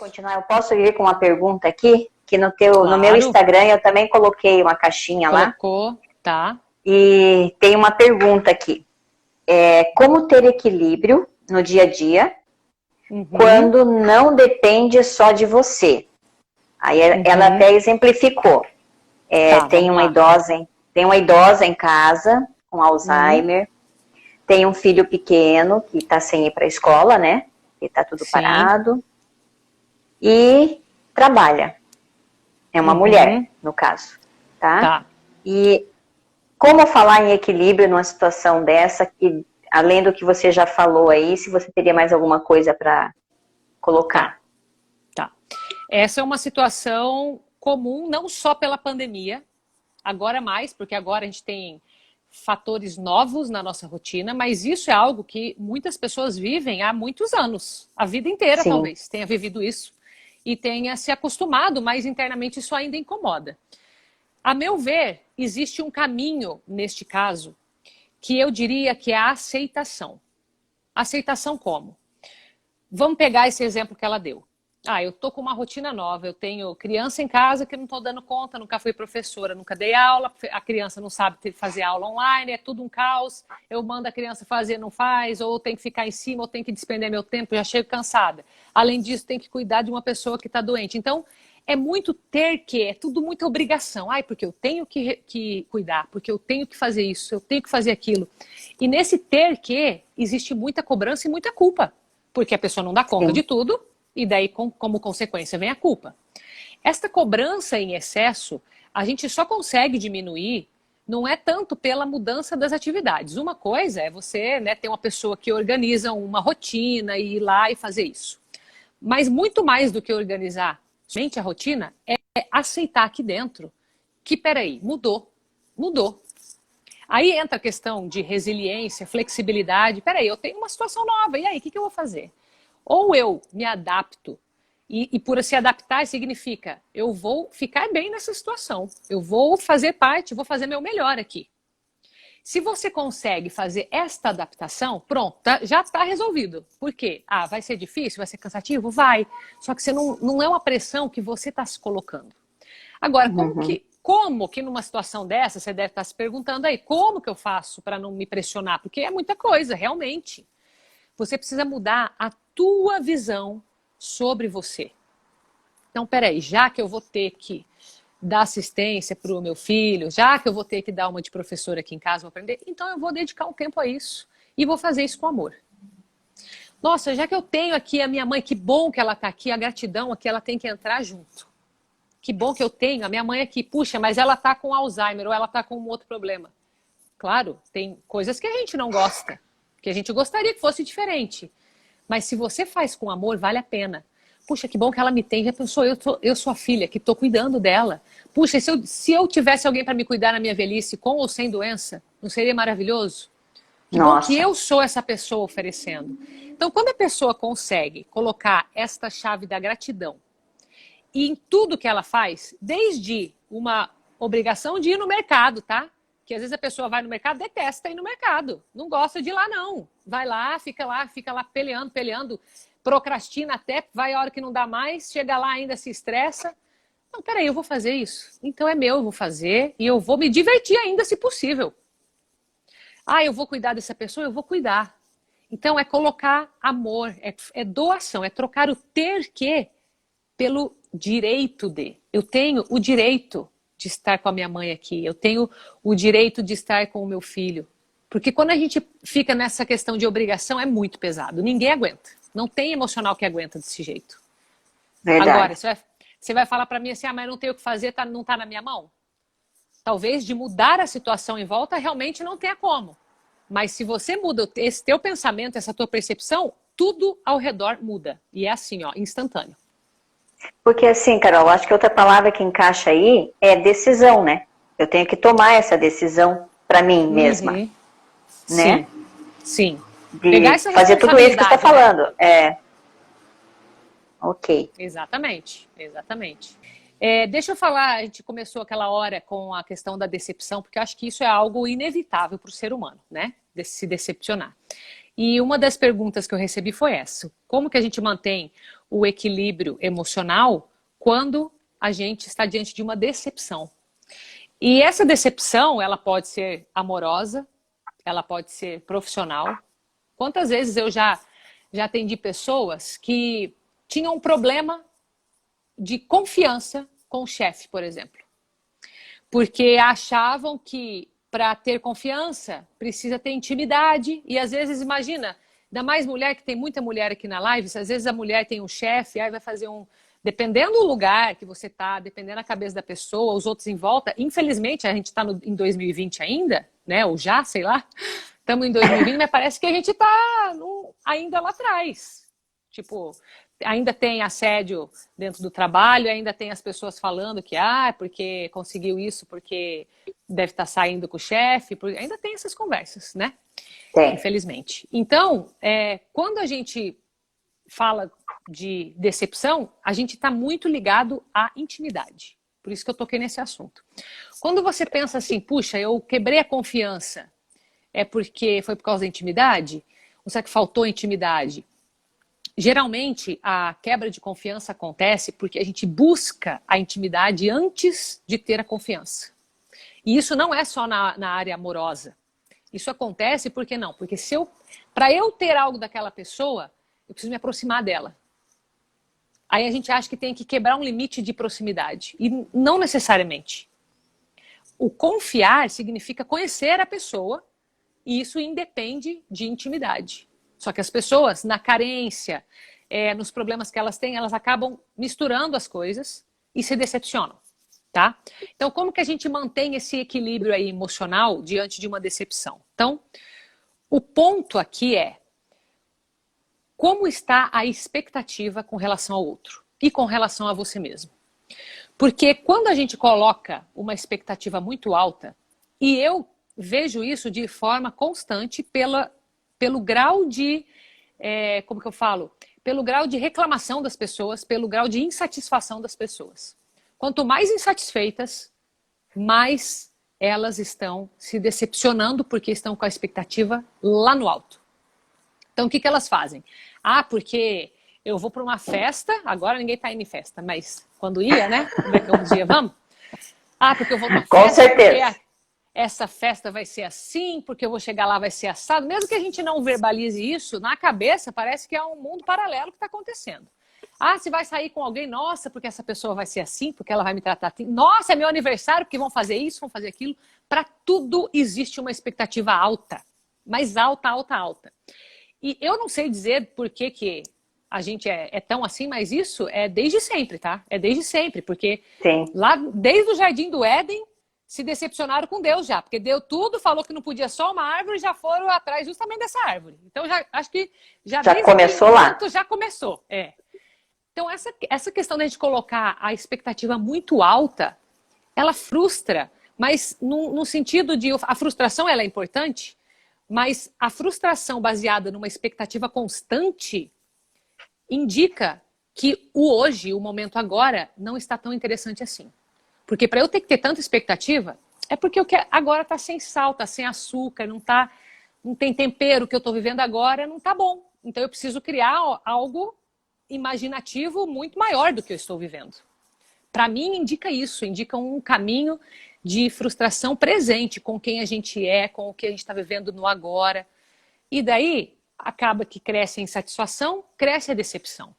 continuar, eu posso ir com uma pergunta aqui? Que no meu Claro. Instagram eu também coloquei uma caixinha lá. Colocou, tá. E tem uma pergunta aqui. Como ter equilíbrio no dia a dia quando não depende só de você? Aí ela até exemplificou. Tá, Tem vamos lá. uma idosa em casa com Alzheimer, tem um filho pequeno que está sem ir para a escola, né? Que está tudo Sim. parado. E trabalha. É uma mulher, no caso. Tá. E como falar em equilíbrio numa situação dessa, que além do que você já falou aí, se você teria mais alguma coisa para colocar? Tá. Essa é uma situação comum, não só pela pandemia, agora mais, porque agora a gente tem fatores novos na nossa rotina, mas isso é algo que muitas pessoas vivem há muitos anos, a vida inteira. Sim. Talvez tenha vivido isso e tenha se acostumado, mas internamente isso ainda incomoda. A meu ver, existe um caminho neste caso que eu diria que é a aceitação. Aceitação como? Vamos pegar esse exemplo que ela deu. Eu tô com uma rotina nova, eu tenho criança em casa que não tô dando conta, nunca fui professora, nunca dei aula, a criança não sabe fazer aula online, é tudo um caos, eu mando a criança fazer, não faz, ou tem que ficar em cima, ou tem que despender meu tempo, já chego cansada. Além disso, tem que cuidar de uma pessoa que está doente. Então, é muito ter que, é tudo muita obrigação. Porque eu tenho que cuidar, porque eu tenho que fazer isso, eu tenho que fazer aquilo. E nesse ter que, existe muita cobrança e muita culpa, porque a pessoa não dá conta de tudo, e daí, como consequência, vem a culpa. Esta cobrança em excesso, a gente só consegue diminuir, não é tanto pela mudança das atividades. Uma coisa é você, né, ter uma pessoa que organiza uma rotina e ir lá e fazer isso. Mas muito mais do que organizar somente a rotina, é aceitar aqui dentro que, peraí, mudou. Aí entra a questão de resiliência, flexibilidade. Peraí, eu tenho uma situação nova, e aí, o que eu vou fazer? Ou eu me adapto, e por se adaptar significa, eu vou ficar bem nessa situação, eu vou fazer parte, vou fazer meu melhor aqui. Se você consegue fazer esta adaptação, pronto, já está resolvido. Por quê? Vai ser difícil, vai ser cansativo? Vai. Só que você não é uma pressão que você está se colocando. Agora, como que numa situação dessa, você deve estar se perguntando aí, como que eu faço para não me pressionar? Porque é muita coisa, realmente. Você precisa mudar a tua visão sobre você. Então, peraí, já que eu vou ter que dar assistência para o meu filho, já que eu vou ter que dar uma de professora aqui em casa, vou aprender, então eu vou dedicar um tempo a isso. E vou fazer isso com amor. Nossa, já que eu tenho aqui a minha mãe, que bom que ela está aqui, a gratidão aqui, ela tem que entrar junto. Que bom que eu tenho a minha mãe aqui, puxa, mas ela está com Alzheimer ou ela está com um outro problema. Claro, tem coisas que a gente não gosta, que a gente gostaria que fosse diferente. Mas se você faz com amor, vale a pena. Puxa, que bom que ela me tem. Já pensou, eu sou a filha que estou cuidando dela. Puxa, se eu tivesse alguém para me cuidar na minha velhice, com ou sem doença, não seria maravilhoso? Que bom que eu sou essa pessoa oferecendo. Então, quando a pessoa consegue colocar esta chave da gratidão e em tudo que ela faz, desde uma obrigação de ir no mercado, tá? Que às vezes a pessoa vai no mercado, detesta ir no mercado. Não gosta de ir lá, não. Vai lá, fica lá peleando. Procrastina até, vai a hora que não dá mais, chega lá ainda se estressa. Não, peraí, eu vou fazer isso. Então é meu, eu vou fazer e eu vou me divertir ainda, se possível. Eu vou cuidar dessa pessoa, eu vou cuidar. Então é colocar amor, é doação, é trocar o ter que pelo direito de. Eu tenho o direito de estar com a minha mãe aqui, eu tenho o direito de estar com o meu filho. Porque quando a gente fica nessa questão de obrigação, é muito pesado. Ninguém aguenta. Não tem emocional que aguenta desse jeito. Verdade. Agora, você vai falar para mim assim, mas não tem o que fazer, não está na minha mão? Talvez de mudar a situação em volta, realmente não tenha como. Mas se você muda esse teu pensamento, essa tua percepção, tudo ao redor muda. E é assim, instantâneo. Porque assim, Carol, acho que outra palavra que encaixa aí é decisão, né? Eu tenho que tomar essa decisão para mim mesma, né? Sim, sim. De pegar essa fazer tudo isso que você está falando. Ok. Exatamente. Deixa eu falar, a gente começou aquela hora com a questão da decepção, porque eu acho que isso é algo inevitável para o ser humano, né? De se decepcionar. E uma das perguntas que eu recebi foi essa: como que a gente mantém o equilíbrio emocional quando a gente está diante de uma decepção? E essa decepção, ela pode ser amorosa, ela pode ser profissional. Quantas vezes eu já atendi pessoas que tinham um problema de confiança com o chefe, por exemplo. Porque achavam que para ter confiança precisa ter intimidade. E às vezes, imagina, ainda mais mulher, que tem muita mulher aqui na live, às vezes a mulher tem um chefe, aí vai fazer um... Dependendo do lugar que você tá, dependendo da cabeça da pessoa, os outros em volta. Infelizmente, a gente está em 2020 ainda, né? Ou já, sei lá. Estamos em 2020, mas parece que a gente está ainda lá atrás. Tipo, ainda tem assédio dentro do trabalho, ainda tem as pessoas falando que, porque conseguiu isso, porque deve estar saindo com o chefe. Ainda tem essas conversas, né? Tem. Infelizmente. Então, quando a gente fala de decepção, a gente está muito ligado à intimidade. Por isso que eu toquei nesse assunto. Quando você pensa assim, puxa, eu quebrei a confiança, é porque foi por causa da intimidade? Ou será que faltou intimidade? Geralmente, a quebra de confiança acontece porque a gente busca a intimidade antes de ter a confiança. E isso não é só na área amorosa. Isso acontece porque não? Porque para eu ter algo daquela pessoa, eu preciso me aproximar dela. Aí a gente acha que tem que quebrar um limite de proximidade. E não necessariamente. O confiar significa conhecer a pessoa, e isso independe de intimidade. Só que as pessoas, na carência, nos problemas que elas têm, elas acabam misturando as coisas e se decepcionam, tá? Então, como que a gente mantém esse equilíbrio aí emocional diante de uma decepção? Então, o ponto aqui é como está a expectativa com relação ao outro e com relação a você mesmo. Porque quando a gente coloca uma expectativa muito alta, e eu vejo isso de forma constante pelo grau de, como que eu falo? Pelo grau de reclamação das pessoas, pelo grau de insatisfação das pessoas. Quanto mais insatisfeitas, mais elas estão se decepcionando porque estão com a expectativa lá no alto. Então, o que elas fazem? Porque eu vou para uma festa, agora ninguém está indo em festa, mas quando ia, né? Daqui a um dia, vamos? Porque eu vou para uma festa. Com certeza. Essa festa vai ser assim, porque eu vou chegar lá, vai ser assado. Mesmo que a gente não verbalize isso, na cabeça parece que é um mundo paralelo que está acontecendo. Se vai sair com alguém, nossa, porque essa pessoa vai ser assim, porque ela vai me tratar assim. Nossa, é meu aniversário, porque vão fazer isso, vão fazer aquilo. Para tudo existe uma expectativa alta. Mas alta, alta, alta. E eu não sei dizer por que a gente é tão assim, mas isso é desde sempre, tá? É desde sempre, porque Sim. Lá desde o Jardim do Éden se decepcionaram com Deus já, porque deu tudo, falou que não podia só uma árvore, já foram atrás justamente dessa árvore. Então acho que já começou lá. Já começou, Então essa questão de a gente colocar a expectativa muito alta, ela frustra, mas no sentido de a frustração ela é importante, mas a frustração baseada numa expectativa constante indica que o hoje, o momento agora, não está tão interessante assim. Porque para eu ter que ter tanta expectativa, é porque o que agora está sem sal, está sem açúcar, não tem tempero, o que eu estou vivendo agora não está bom. Então eu preciso criar algo imaginativo muito maior do que eu estou vivendo. Para mim indica isso, indica um caminho de frustração presente com quem a gente é, com o que a gente está vivendo no agora. E daí acaba que cresce a insatisfação, cresce a decepção.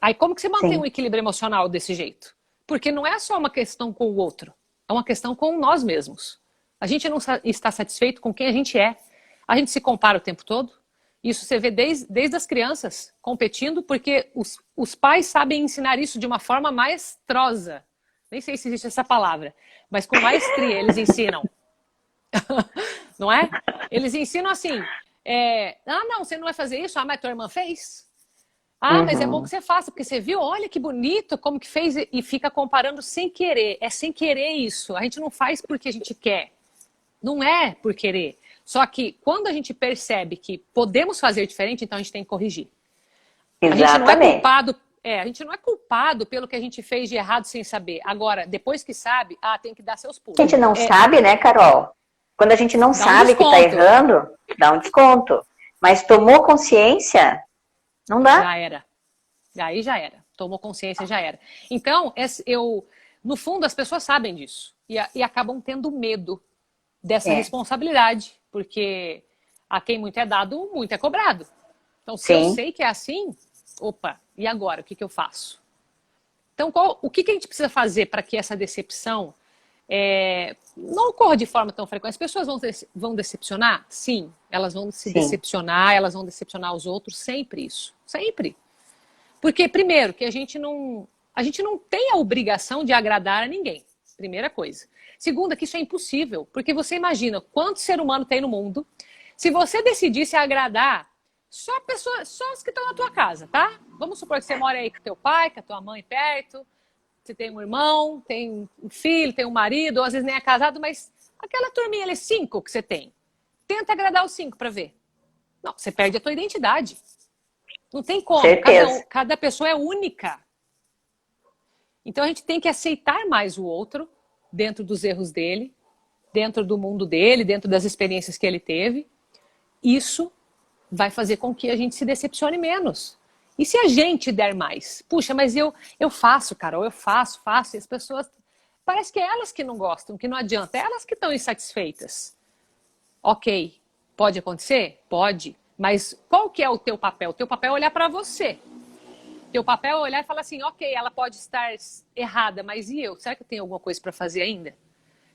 Aí como que você mantém um equilíbrio emocional desse jeito? Porque não é só uma questão com o outro, é uma questão com nós mesmos. A gente não está satisfeito com quem a gente é. A gente se compara o tempo todo. Isso você vê desde as crianças competindo, porque os pais sabem ensinar isso de uma forma maestrosa. Nem sei se existe essa palavra, mas com maestria eles ensinam. Não é? Eles ensinam assim, não, você não vai fazer isso? Mas tua irmã fez? Mas é bom que você faça, porque você viu, olha que bonito como que fez, e fica comparando sem querer. É sem querer isso. A gente não faz porque a gente quer. Não é por querer. Só que quando a gente percebe que podemos fazer diferente, então a gente tem que corrigir. Exatamente. A gente não é culpado pelo que a gente fez de errado sem saber. Agora, depois que sabe, tem que dar seus pulos. A gente não sabe, né, Carol? Quando a gente não sabe que está errando, dá um desconto. Mas tomou consciência, não dá. Já era. Aí já era. Tomou consciência, já era. Então, no fundo, as pessoas sabem disso. E acabam tendo medo dessa responsabilidade. Porque a quem muito é dado, muito é cobrado. Então, se eu sei que é assim, opa, e agora? O que eu faço? Então, o que a gente precisa fazer para que essa decepção não ocorra de forma tão frequente? As pessoas vão decepcionar? Sim, elas vão se decepcionar, elas vão decepcionar os outros, sempre isso. Sempre. Porque, primeiro, que a gente não tem a obrigação de agradar a ninguém. Primeira coisa. Segunda, que isso é impossível. Porque você imagina quanto ser humano tem no mundo. Se você decidisse agradar só os que estão na tua casa, tá? Vamos supor que você mora aí com teu pai, com a tua mãe perto. Você tem um irmão, tem um filho, tem um marido, ou às vezes nem é casado, mas aquela turminha ali, 5 que você tem. Tenta agradar os 5 para ver. Não, você perde a tua identidade. Não tem como. Cada pessoa é única. Então a gente tem que aceitar mais o outro dentro dos erros dele, dentro do mundo dele, dentro das experiências que ele teve. Isso vai fazer com que a gente se decepcione menos. E se a gente der mais? Puxa, mas eu faço, Carol, eu faço, e as pessoas... Parece que é elas que não gostam, que não adianta, é elas que estão insatisfeitas. Ok, pode acontecer? Pode. Mas qual que é o teu papel? O teu papel é olhar para você. O teu papel é olhar e falar assim, ok, ela pode estar errada, mas e eu? Será que eu tenho alguma coisa para fazer ainda?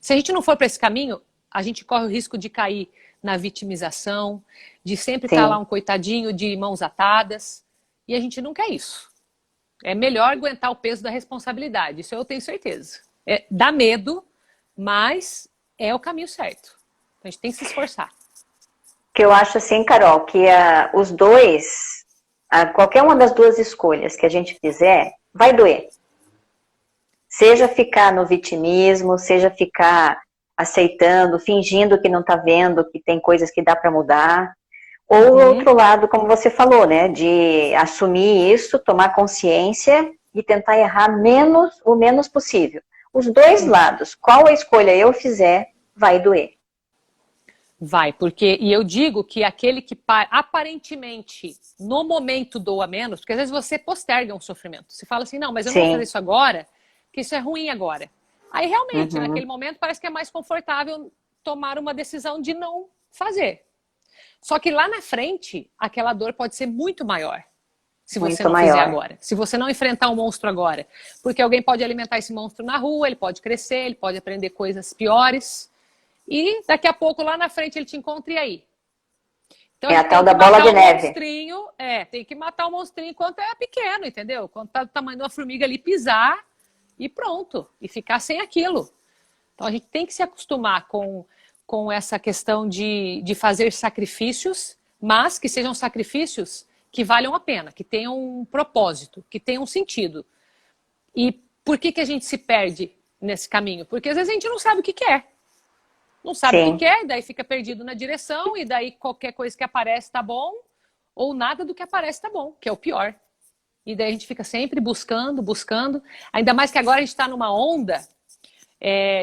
Se a gente não for para esse caminho, a gente corre o risco de cair na vitimização, de sempre estar lá um coitadinho de mãos atadas. E a gente não quer isso. É melhor aguentar o peso da responsabilidade, isso eu tenho certeza. Dá medo, mas é o caminho certo. A gente tem que se esforçar. Que eu acho assim, Carol, que os dois, qualquer uma das duas escolhas que a gente fizer, vai doer. Seja ficar no vitimismo, seja ficar aceitando, fingindo que não está vendo, que tem coisas que dá para mudar. Ou o outro lado, como você falou, né? De assumir isso, tomar consciência e tentar errar o menos possível. Os dois lados, qual a escolha eu fizer, vai doer. Vai, e eu digo que aquele que aparentemente no momento doa menos, porque às vezes você posterga um sofrimento. Você fala assim, não, mas eu não vou fazer isso agora, porque isso é ruim agora. Aí realmente, naquele momento, parece que é mais confortável tomar uma decisão de não fazer. Só que lá na frente, aquela dor pode ser muito maior. Se você não fizer agora. Se você não enfrentar um monstro agora. Porque alguém pode alimentar esse monstro na rua, ele pode crescer, ele pode aprender coisas piores. E daqui a pouco, lá na frente, ele te encontra e aí? Então, a tal da bola de neve. Tem que matar o monstrinho enquanto é pequeno, entendeu? Quando tá do tamanho de uma formiga ali, pisar e pronto. E ficar sem aquilo. Então, a gente tem que se acostumar com essa questão de fazer sacrifícios, mas que sejam sacrifícios que valham a pena, que tenham um propósito, que tenham um sentido. E por que a gente se perde nesse caminho? Porque às vezes a gente não sabe o que quer. Não sabe o que quer, daí fica perdido na direção, e daí qualquer coisa que aparece tá bom, ou nada do que aparece tá bom, que é o pior. E daí a gente fica sempre buscando, ainda mais que agora a gente está numa onda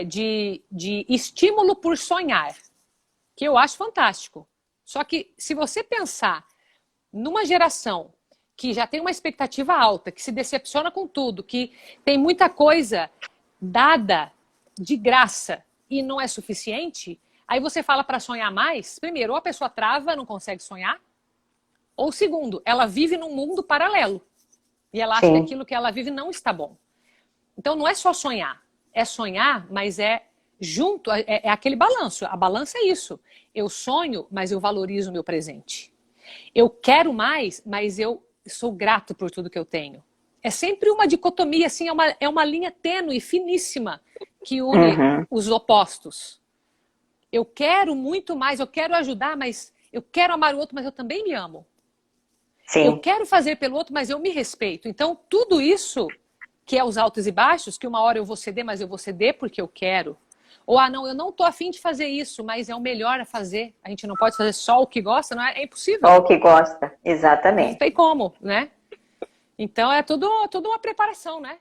de estímulo por sonhar, que eu acho fantástico. Só que se você pensar numa geração que já tem uma expectativa alta, que se decepciona com tudo, que tem muita coisa dada de graça e não é suficiente, aí você fala para sonhar mais, primeiro, ou a pessoa trava, não consegue sonhar, ou segundo, ela vive num mundo paralelo e ela acha que aquilo que ela vive não está bom. Então não é só sonhar, é sonhar, mas é junto, é aquele balanço. A balança é isso. Eu sonho, mas eu valorizo o meu presente. Eu quero mais, mas eu sou grato por tudo que eu tenho. É sempre uma dicotomia, assim, é uma linha tênue, finíssima, que une os opostos. Eu quero muito mais, eu quero ajudar, mas eu quero amar o outro, mas eu também me amo. Eu quero fazer pelo outro, mas eu me respeito. Então, tudo isso, que é os altos e baixos, que uma hora eu vou ceder, mas eu vou ceder porque eu quero. Ou, não, eu não tô afim de fazer isso, mas é o melhor a fazer. A gente não pode fazer só o que gosta, não é? É impossível. Só o que gosta, exatamente. Não tem como, né? Então, é tudo uma preparação, né?